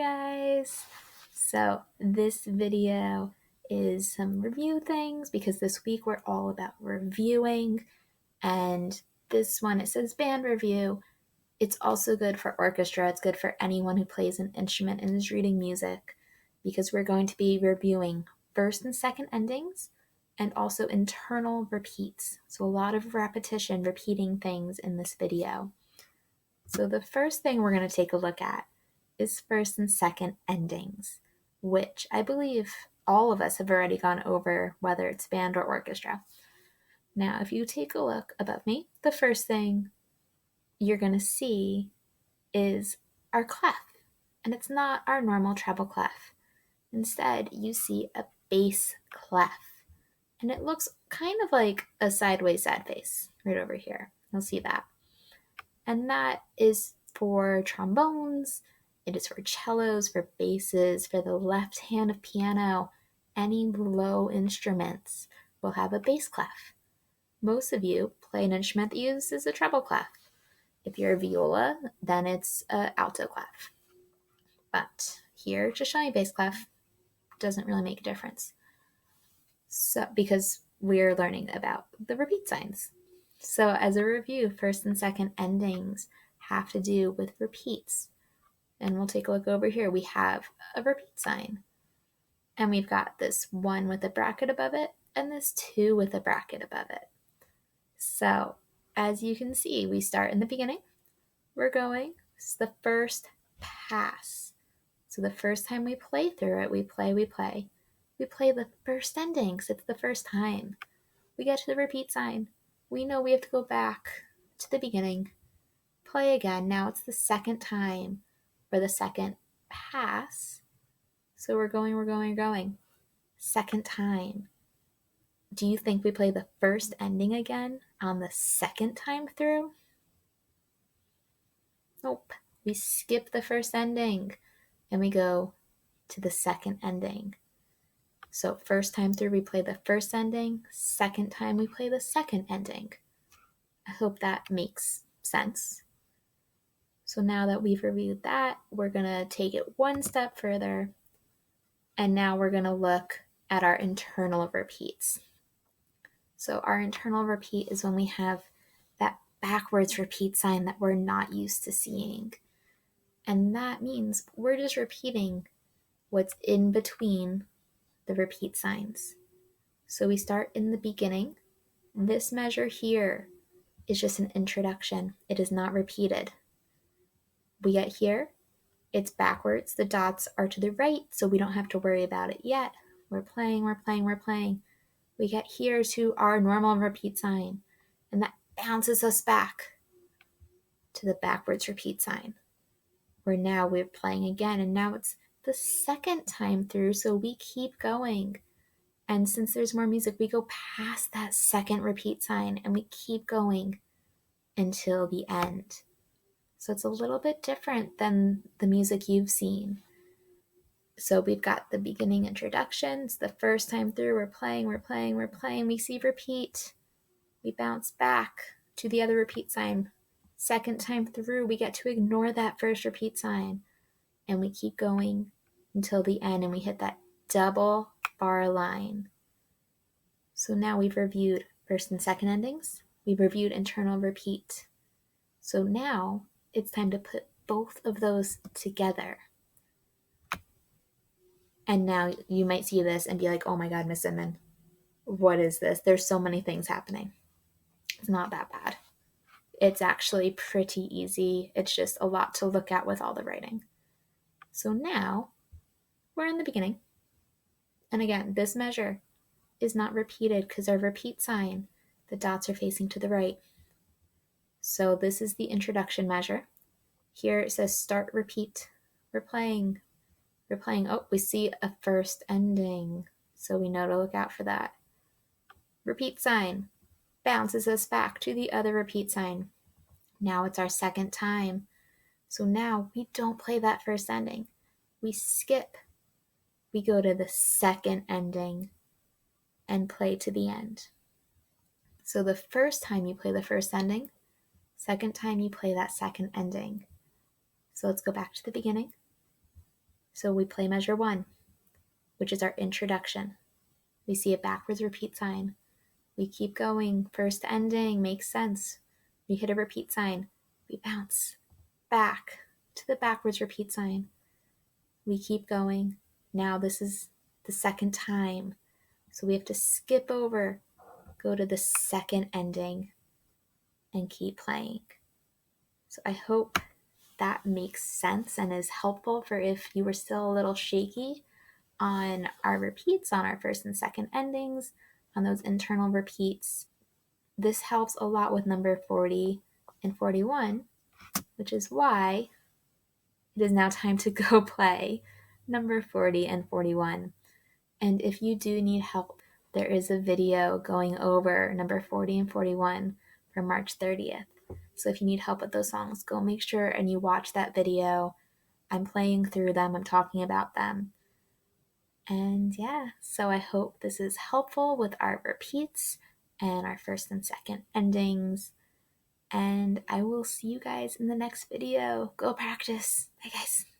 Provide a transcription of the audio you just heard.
guys! So this video is some review things because this week we're all about reviewing, and this one it says band review. It's also good for orchestra. It's good for anyone who plays an instrument and is reading music because we're going to be reviewing first and second endings and also internal repeats. So a lot of repetition, repeating things in this video. So the first thing we're going to take a look at is first and second endings, which I believe all of us have already gone over, whether it's band or orchestra. Now, if you take a look above me, the first thing you're going to see is our clef, and it's not our normal treble clef. Instead, you see a bass clef, and it looks kind of like a sideways sad face right over here. You'll see that. And that is for trombones, it is for cellos, for basses, for the left hand of piano. Any low instruments will have a bass clef. Most of you play an instrument that uses a treble clef. If you're a viola, then it's an alto clef. But here, just showing bass clef doesn't really make a difference. So, because we're learning about the repeat signs. So as a review, first and second endings have to do with repeats. And we'll take a look over here. We have a repeat sign. And we've got this 1 with a bracket above it and this 2 with a bracket above it. So as you can see, we start in the beginning. We're going. It's the first pass. So the first time we play through it, we play. We play the first endings. It's the first time. We get to the repeat sign. We know we have to go back to the beginning, play again. Now it's the second time for the second pass. So we're going. Second time. Do you think we play the first ending again on the second time through? Nope. We skip the first ending and we go to the second ending. So first time through, we play the first ending. Second time, we play the second ending. I hope that makes sense. So now that we've reviewed that, we're going to take it one step further. And now we're going to look at our internal repeats. So our internal repeat is when we have that backwards repeat sign that we're not used to seeing. And that means we're just repeating what's in between the repeat signs. So we start in the beginning. This measure here is just an introduction. It is not repeated. We get here, it's backwards. The dots are to the right, so we don't have to worry about it yet. We're playing. We get here to our normal repeat sign, and that bounces us back to the backwards repeat sign, where now we're playing again, and now it's the second time through, so we keep going. And since there's more music, we go past that second repeat sign, and we keep going until the end. So it's a little bit different than the music you've seen. So we've got the beginning introductions. The first time through, we're playing. We see repeat. We bounce back to the other repeat sign. Second time through, we get to ignore that first repeat sign. And we keep going until the end, and we hit that double bar line. So now we've reviewed first and second endings. We've reviewed internal repeat. So now it's time to put both of those together. And now you might see this and be like, oh my God, Miss Cinman, what is this? There's so many things happening. It's not that bad. It's actually pretty easy. It's just a lot to look at with all the writing. So now we're in the beginning. And again, this measure is not repeated because our repeat sign, the dots are facing to the right. So this is the introduction measure. Here it says start repeat. We're playing. Oh, we see a first ending. So we know to look out for that. Repeat sign bounces us back to the other repeat sign. Now it's our second time. So now we don't play that first ending. We skip. We go to the second ending and play to the end. So the first time you play the first ending, second time you play that second ending. So let's go back to the beginning. So we play measure 1, which is our introduction. We see a backwards repeat sign. We keep going. First ending makes sense. We hit a repeat sign. We bounce back to the backwards repeat sign. We keep going. Now this is the second time. So we have to skip over, go to the second ending, and keep playing. So I hope that makes sense and is helpful for if you were still a little shaky on our repeats, on our first and second endings, on those internal repeats. This helps a lot with number 40 and 41, which is why it is now time to go play number 40 and 41. And if you do need help, there is a video going over number 40 and 41 for March 30th. So if you need help with those songs, go make sure and you watch that video. I'm playing through them, I'm talking about them. And yeah, so I hope this is helpful with our repeats and our first and second endings. And I will see you guys in the next video. Go practice. Bye, guys.